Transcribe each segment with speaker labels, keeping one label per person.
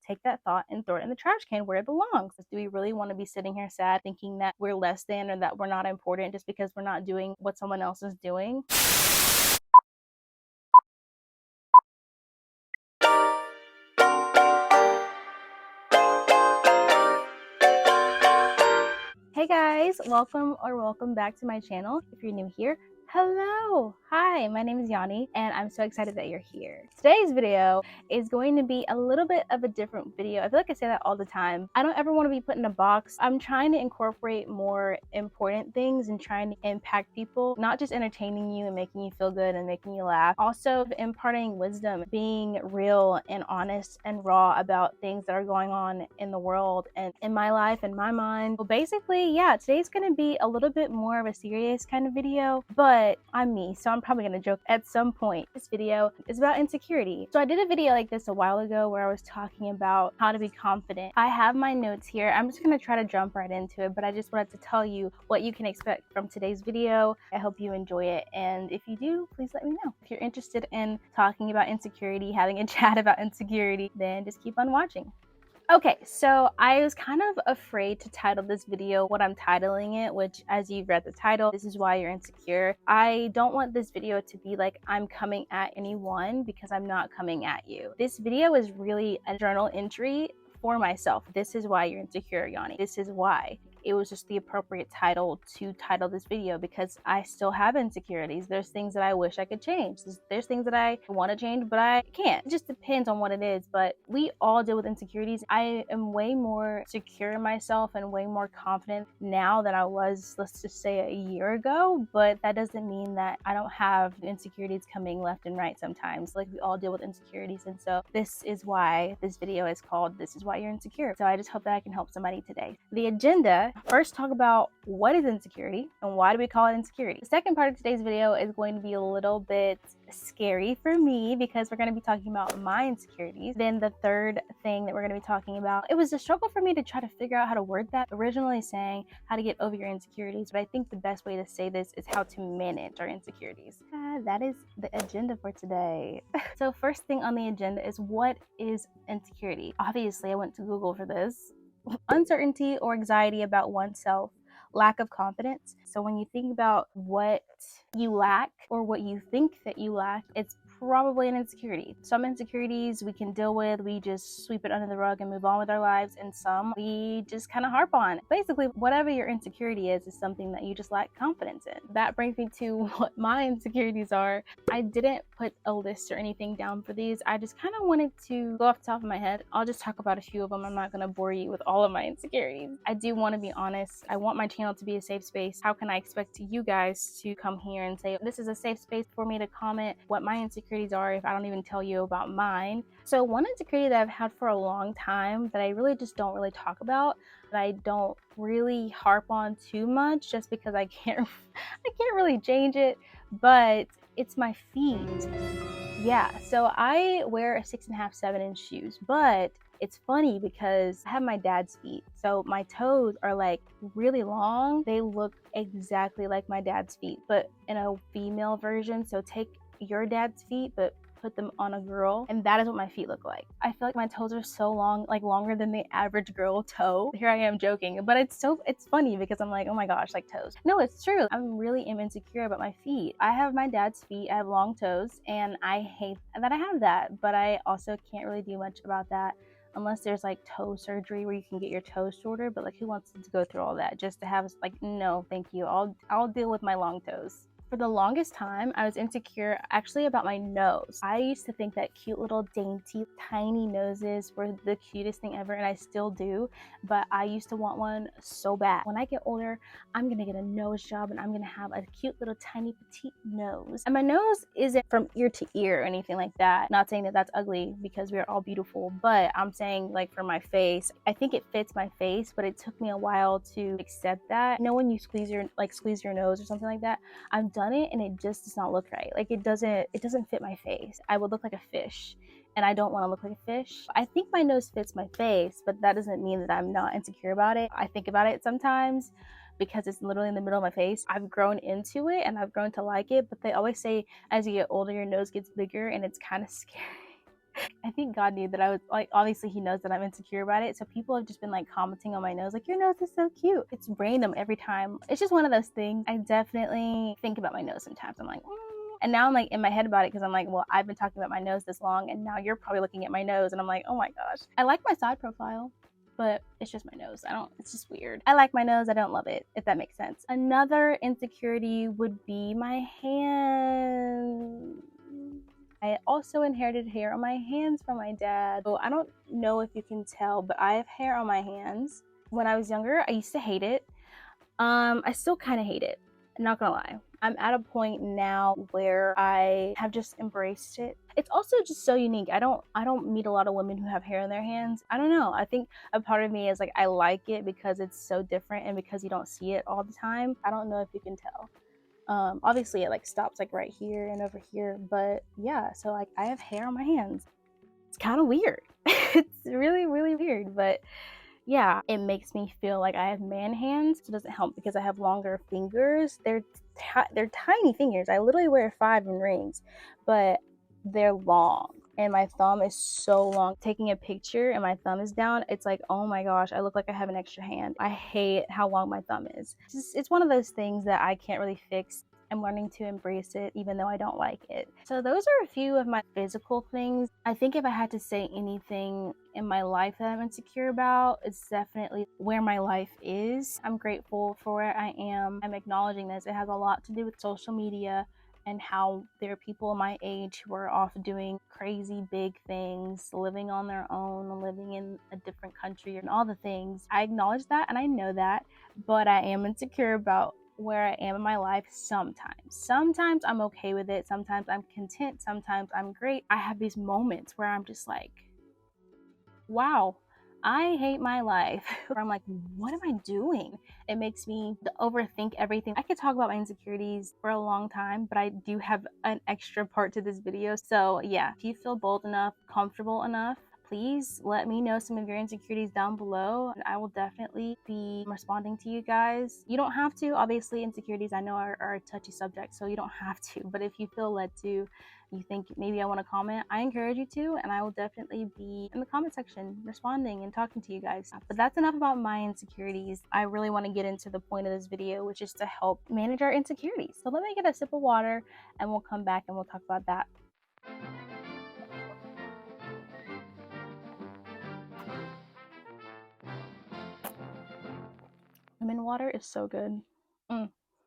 Speaker 1: take that thought and throw it in the trash can where it belongs. Do we really want to be sitting here sad thinking that we're less than or that we're not important just because we're not doing what someone else is doing? Hey guys, welcome back to my channel. If you're new here, hello, hi, my name is Yani and I'm so excited that you're here. Today's video is going to be a little bit of a different video. I feel like I say that all the time. I don't ever want to be put in a box. I'm trying to incorporate more important things and trying to impact people, not just entertaining you and making you feel good and making you laugh. Also imparting wisdom, being real and honest and raw about things that are going on in the world and in my life and my mind. Well, basically, yeah, today's gonna be a little bit more of a serious kind of video, but I'm me, so I'm probably gonna joke at some point. This video is about insecurity. So I did a video like this a while ago where I was talking about how to be confident. I have my notes here. I'm just gonna try to jump right into it, but I just wanted to tell you what you can expect from today's video. I hope you enjoy it, and if you do, please let me know. If you're interested in talking about insecurity, having a chat about insecurity, then just keep on watching. Okay, so I was kind of afraid to title this video what I'm titling it, which, as you've read the title, this is why you're insecure. I don't want this video to be like I'm coming at anyone, because I'm not coming at you. This video is really a journal entry for myself. This is why you're insecure, Yani. This is why. It was just the appropriate title to title this video because I still have insecurities. There's things that I wish I could change. There's things that I want to change, but I can't. It just depends on what it is, but we all deal with insecurities. I am way more secure in myself and way more confident now than I was, let's just say, a year ago, but that doesn't mean that I don't have insecurities coming left and right sometimes. Like, we all deal with insecurities, and so this is why this video is called This Is Why You're Insecure. So I just hope that I can help somebody today. The agenda: first, talk about what is insecurity and why do we call it insecurity. The second part of today's video is going to be a little bit scary for me because we're going to be talking about my insecurities. Then the third thing that we're going to be talking about, it was a struggle for me to try to figure out how to word that. Originally saying how to get over your insecurities, but I think the best way to say this is how to manage our insecurities. That is the agenda for today. So first thing on the agenda is, what is insecurity? Obviously, I went to Google for this. Uncertainty or anxiety about oneself, lack of confidence. So when you think about what you lack or what you think that you lack, it's probably an insecurity. Some insecurities we can deal with, we just sweep it under the rug and move on with our lives, and some we just kind of harp on. Basically, whatever your insecurity is something that you just lack confidence in. That brings me to what my insecurities are. I didn't put a list or anything down for these. I just kind of wanted to go off the top of my head. I'll just talk about a few of them. I'm not going to bore you with all of my insecurities. I do want to be honest. I want my channel to be a safe space. How can I expect you guys to come here and say, this is a safe space for me to comment what my insecurities are if I don't even tell you about mine? So one insecurity that I've had for a long time that I really just don't really talk about, that I don't really harp on too much just because I can't really change it, but it's my feet. Yeah, so I wear a 6.5, 7-inch shoes, but it's funny because I have my dad's feet. So my toes are like really long. They look exactly like my dad's feet, but in a female version. So take your dad's feet, but put them on a girl, and that is what my feet look like. I feel like my toes are so long, like longer than the average girl toe. Here I am joking, but it's funny because I'm like, oh my gosh, like toes. No, it's true. I'm really insecure about my feet. I have my dad's feet. I have long toes, and I hate that I have that, but I also can't really do much about that unless there's like toe surgery where you can get your toes shorter, but like, who wants to go through all that just to have, like, no, thank you. I'll deal with my long toes. For the longest time, I was insecure actually about my nose. I used to think that cute little dainty tiny noses were the cutest thing ever, and I still do, but I used to want one so bad. When I get older, I'm gonna get a nose job and I'm gonna have a cute little tiny petite nose. And my nose isn't from ear to ear or anything like that. Not saying that that's ugly, because we're all beautiful, but I'm saying, like, for my face, I think it fits my face, but it took me a while to accept that. You know, when you squeeze your nose or something like that, I've done it and it just does not look right. Like, it doesn't fit my face. I would look like a fish, and I don't want to look like a fish. I think my nose fits my face, but that doesn't mean that I'm not insecure about it. I think about it sometimes because it's literally in the middle of my face. I've grown into it and I've grown to like it, but they always say as you get older, your nose gets bigger, and it's kind of scary. I think God knew that I was like, obviously he knows that I'm insecure about it. So people have just been like commenting on my nose, like, your nose is so cute. It's random every time. It's just one of those things. I definitely think about my nose sometimes. I'm like, And now I'm like in my head about it because I'm like, well, I've been talking about my nose this long and now you're probably looking at my nose. And I'm like, oh my gosh. I like my side profile, but it's just my nose. It's just weird. I like my nose. I don't love it, if that makes sense. Another insecurity would be my hands. I also inherited hair on my hands from my dad. So I don't know if you can tell, but I have hair on my hands. When I was younger, I used to hate it. I still kind of hate it. I'm not gonna lie. I'm at a point now where I have just embraced it. It's also just so unique. I don't meet a lot of women who have hair in their hands. I don't know. I think a part of me is like I like it because it's so different and because you don't see it all the time. I don't know if you can tell. Obviously it like stops like right here and over here, but yeah, so like I have hair on my hands. It's kind of weird. It's really, really weird, but yeah, it makes me feel like I have man hands. It doesn't help because I have longer fingers. They're tiny fingers. I literally wear 5 in rings, but they're long. And my thumb is so long. Taking a picture and my thumb is down, it's like, oh my gosh, I look like I have an extra hand. I hate how long my thumb is. It's one of those things that I can't really fix. I'm learning to embrace it even though I don't like it. So those are a few of my physical things. I think if I had to say anything in my life that I'm insecure about, it's definitely where my life is. I'm grateful for where I am. I'm acknowledging this. It has a lot to do with social media and how there are people my age who are off doing crazy big things, living on their own, living in a different country and all the things. I acknowledge that and I know that, but I am insecure about where I am in my life sometimes. Sometimes I'm okay with it. Sometimes I'm content. Sometimes I'm great. I have these moments where I'm just like, wow, I hate my life. Where I'm like, what am I doing? It makes me overthink everything. I could talk about my insecurities for a long time, but I do have an extra part to this video. So yeah, if you feel bold enough, comfortable enough, please let me know some of your insecurities down below and I will definitely be responding to you guys. You don't have to. Obviously, insecurities I know are a touchy subject, so you don't have to. But if you feel led to, you think maybe I want to comment, I encourage you to, and I will definitely be in the comment section responding and talking to you guys. But that's enough about my insecurities. I really want to get into the point of this video, which is to help manage our insecurities. So let me get a sip of water and we'll come back and we'll talk about that. Lemon water is so good.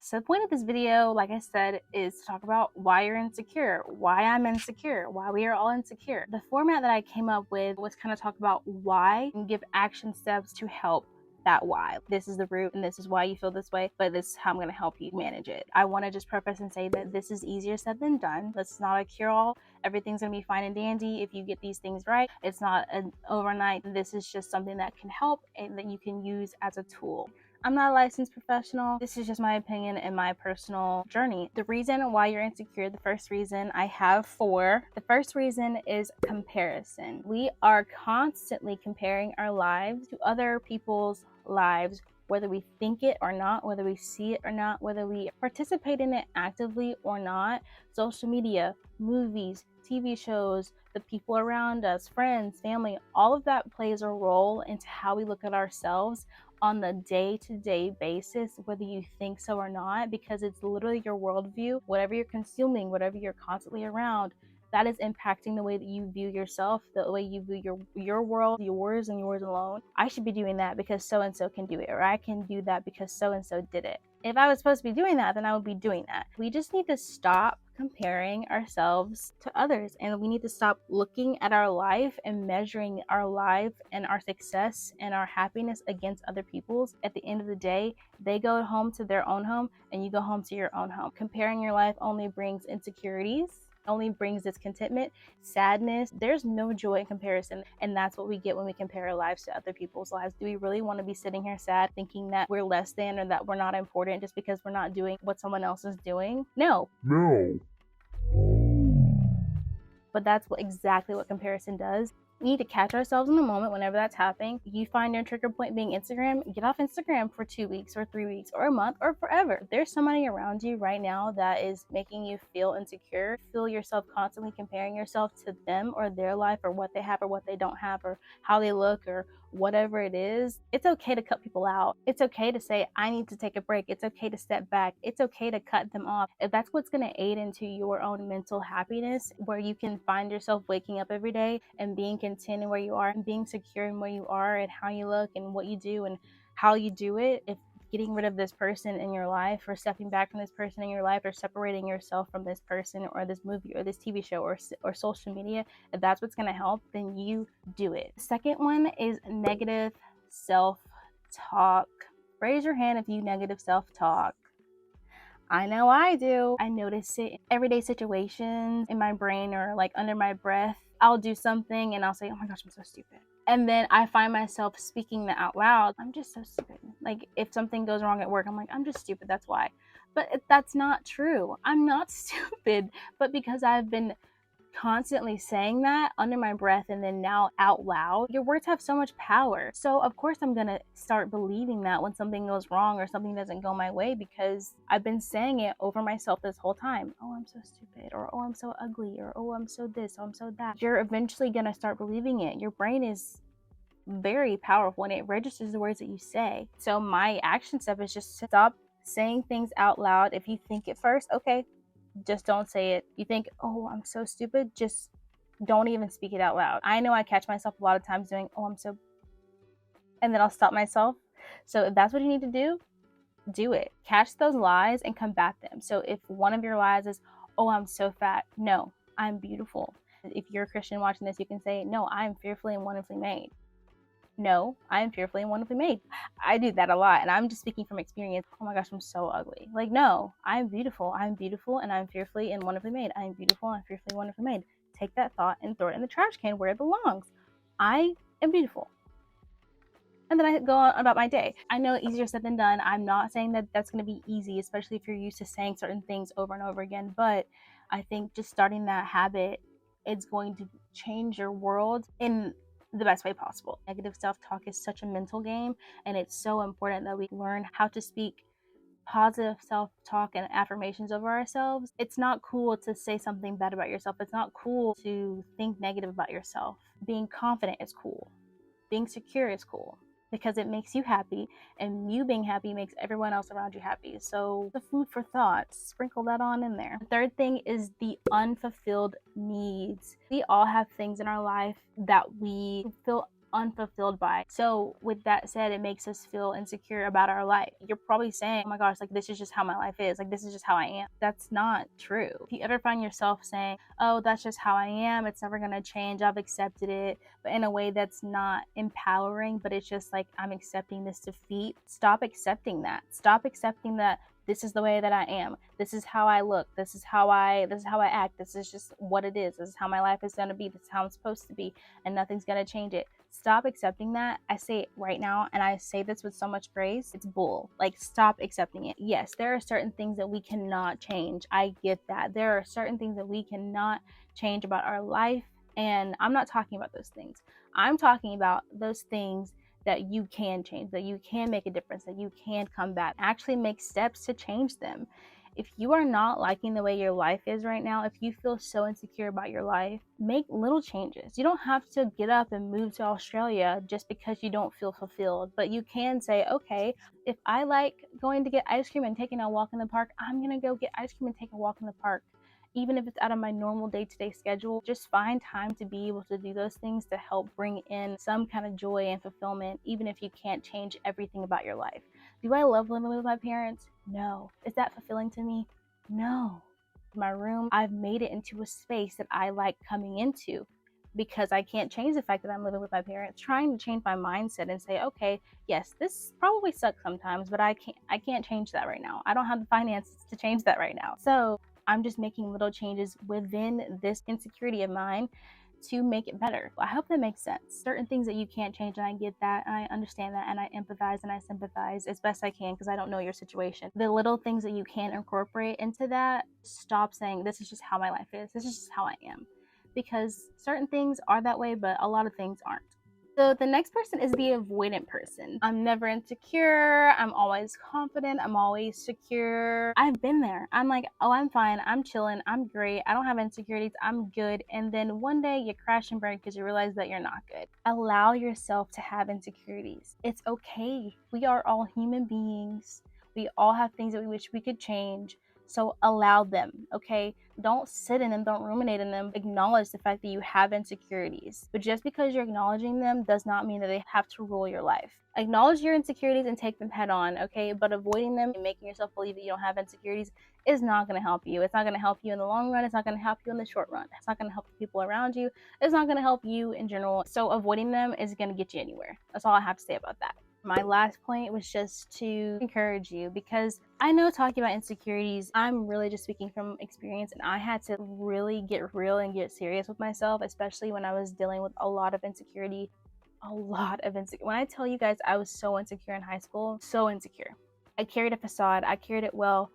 Speaker 1: So the point of this video, like I said, is to talk about why you're insecure, why I'm insecure, why we are all insecure. The format that I came up with was kind of talk about why and give action steps to help that why. This is the root and this is why you feel this way, but this is how I'm going to help you manage it. I want to just preface and say that this is easier said than done. This is not a cure-all. Everything's going to be fine and dandy if you get these things right. It's not an overnight. This is just something that can help and that you can use as a tool. I'm not a licensed professional. This is just my opinion and my personal journey. The reason why you're insecure, the first reason I have 4. The first reason is comparison. We are constantly comparing our lives to other people's lives, whether we think it or not, whether we see it or not, whether we participate in it actively or not. Social media, movies, TV shows, the people around us, friends, family, all of that plays a role into how we look at ourselves on the day-to-day basis, whether you think so or not, because it's literally your worldview. Whatever you're consuming, whatever you're constantly around, that is impacting the way that you view yourself, the way you view your world, yours and yours alone. I should be doing that because so-and-so can do it, or I can do that because so-and-so did it. If I was supposed to be doing that, then I would be doing that. We just need to stop comparing ourselves to others, and we need to stop looking at our life and measuring our life and our success and our happiness against other people's. At the end of the day, they go home to their own home and you go home to your own home. Comparing your life only brings insecurities, only brings discontentment, sadness. There's no joy in comparison, and that's what we get when we compare our lives to other people's lives. Do we really want to be sitting here sad thinking that we're less than or that we're not important just because we're not doing what someone else is doing? No. But that's exactly what comparison does. We need to catch ourselves in the moment whenever that's happening. You find your trigger point being Instagram, get off Instagram for 2 weeks or 3 weeks or a month or forever. If there's somebody around you right now that is making you feel insecure, feel yourself constantly comparing yourself to them or their life or what they have or what they don't have or how they look or whatever it is, it's okay to cut people out. It's okay to say, I need to take a break. It's okay to step back. It's okay to cut them off. If that's what's going to aid into your own mental happiness, where you can find yourself waking up every day and being content in where you are and being secure in where you are and how you look and what you do and how you do it, if getting rid of this person in your life or stepping back from this person in your life or separating yourself from this person or this movie or this TV show or social media, if that's what's going to help, then you do it. The second one is negative self-talk. Raise your hand if you negative self-talk. I know I do. I notice it in everyday situations in my brain or like under my breath. I'll do something and I'll say, oh my gosh, I'm so stupid. And then I find myself speaking that out loud. I'm just so stupid. Like if something goes wrong at work, I'm like, I'm just stupid. That's why. But that's not true. I'm not stupid. But because I've been constantly saying that under my breath and then now out loud, your words have so much power. So of course I'm gonna start believing that when something goes wrong or something doesn't go my way, because I've been saying it over myself this whole time. Oh, I'm so stupid, or oh, I'm so ugly, or oh, I'm so this, oh, I'm so that. You're eventually gonna start believing it. Your brain is very powerful and it registers the words that you say. So my action step is just stop saying things out loud. If you think it first, okay, just don't say it. You think, oh, I'm so stupid, just don't even speak it out loud. I know I catch myself a lot of times doing, oh, I'm so, and then I'll stop myself. So if that's what you need to do it. Catch those lies and combat them. So if one of your lies is, oh, I'm so fat, no, I'm beautiful. If you're a Christian watching this, you can say, no, I'm fearfully and wonderfully made. No, I am fearfully and wonderfully made. I do that a lot, and I'm just speaking from experience. Oh my gosh, I'm so ugly. Like, no, I'm beautiful. I'm beautiful, and I'm fearfully and wonderfully made. I'm beautiful, and I'm fearfully and wonderfully made. Take that thought and throw it in the trash can where it belongs. I am beautiful. And then I go on about my day. I know easier said than done. I'm not saying that that's going to be easy, especially if you're used to saying certain things over and over again. But I think just starting that habit, it's going to change your world in the best way possible. Negative self-talk is such a mental game, and it's so important that we learn how to speak positive self-talk and affirmations over ourselves. It's not cool to say something bad about yourself. It's not cool to think negative about yourself. Being confident is cool. Being secure is cool because it makes you happy, and you being happy makes everyone else around you happy. So the food for thought, sprinkle that on in there. The third thing is the unfulfilled needs. We all have things in our life that we feel unfulfilled by. So with that said, it makes us feel insecure about our life. You're probably saying, oh my gosh, like this is just how my life is, like this is just how I am. That's not true. If you ever find yourself saying, oh, that's just how I am, it's never gonna change, I've accepted it, but in a way that's not empowering, but it's just like, I'm accepting this defeat. Stop accepting that. Stop accepting that this is the way that I am. This is how I look. This is how I act. This is just what it is. This is how my life is going to be. This is how I'm supposed to be, and nothing's going to change it. Stop accepting that. I say it right now, and I say this with so much grace. It's bull. Like, stop accepting it. Yes, there are certain things that we cannot change. I get that. There are certain things that we cannot change about our life, and I'm not talking about those things. I'm talking about those things that you can change, that you can make a difference, that you can come back, actually make steps to change them. If you are not liking the way your life is right now, if you feel so insecure about your life, make little changes. You don't have to get up and move to Australia just because you don't feel fulfilled, but you can say, okay, if I like going to get ice cream and taking a walk in the park, I'm gonna go get ice cream and take a walk in the park. Even if it's out of my normal day-to-day schedule, just find time to be able to do those things to help bring in some kind of joy and fulfillment, even if you can't change everything about your life. Do I love living with my parents? No. Is that fulfilling to me? No. My room, I've made it into a space that I like coming into because I can't change the fact that I'm living with my parents. Trying to change my mindset and say, okay, yes, this probably sucks sometimes, but I can't change that right now. I don't have the finances to change that right now. So I'm just making little changes within this insecurity of mine to make it better. I hope that makes sense. Certain things that you can't change, and I get that, and I understand that, and I empathize and I sympathize as best I can because I don't know your situation. The little things that you can incorporate into that, stop saying, this is just how my life is. This is just how I am. because certain things are that way, but a lot of things aren't. So the next person is the avoidant person. I'm never insecure. I'm always confident. I'm always secure. I've been there. I'm like, oh, I'm fine. I'm chilling. I'm great. I don't have insecurities. I'm good. And then one day you crash and burn because you realize that you're not good. Allow yourself to have insecurities. It's okay. We are all human beings. We all have things that we wish we could change. So allow them, okay? Don't sit in them, don't ruminate in them. Acknowledge the fact that you have insecurities. But just because you're acknowledging them does not mean that they have to rule your life. Acknowledge your insecurities and take them head on, okay? But avoiding them and making yourself believe that you don't have insecurities is not going to help you. It's not going to help you in the long run. It's not going to help you in the short run. It's not going to help the people around you. It's not going to help you in general. So avoiding them is going to get you anywhere. That's all I have to say about that. My last point was just to encourage you, because I know talking about insecurities, I'm really just speaking from experience, and I had to really get real and get serious with myself, especially when I was dealing with a lot of insecurity. When I tell you guys, I was so insecure in high school, so insecure. I carried a facade, I carried it well,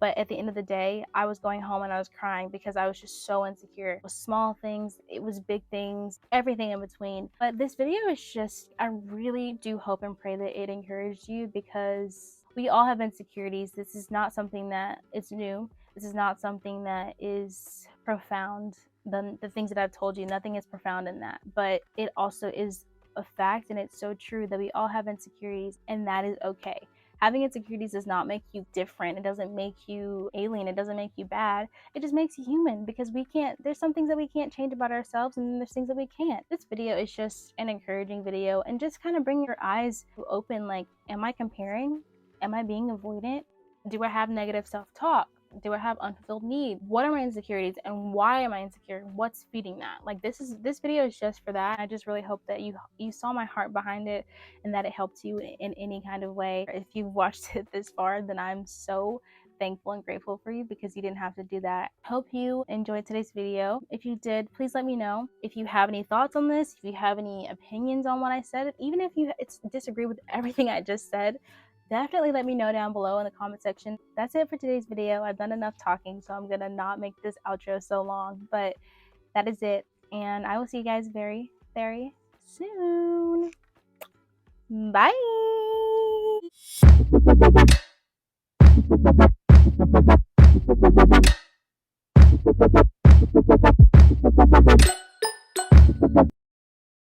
Speaker 1: but at the end of the day, I was going home and I was crying because I was just so insecure. It was small things, it was big things, everything in between. But this video is just, I really do hope and pray that it encouraged you, because we all have insecurities. This is not something that is new. This is not something that is profound. The things that I've told you, nothing is profound in that. But it also is a fact, and it's so true that we all have insecurities, and that is okay. Having insecurities does not make you different. It doesn't make you alien. It doesn't make you bad. It just makes you human, because there's some things that we can't change about ourselves, and then there's things that we can't. This video is just an encouraging video, and just kind of bring your eyes open. Like, am I comparing? Am I being avoidant? Do I have negative self-talk? Do I have unfulfilled needs? What are my insecurities, and why am I insecure? What's feeding that? Like, this video is just for that. I just really hope that you saw my heart behind it, and that it helped you in any kind of way. If you've watched it this far, then I'm so thankful and grateful for you, because you didn't have to do that. Hope you enjoyed today's video. If you did, please let me know. If you have any thoughts on this, if you have any opinions on what I said, even if you disagree with everything I just said, definitely let me know down below in the comment section. That's it for today's video. I've done enough talking, so I'm gonna not make this outro so long, but that is it, and I will see you guys very, very soon. Bye.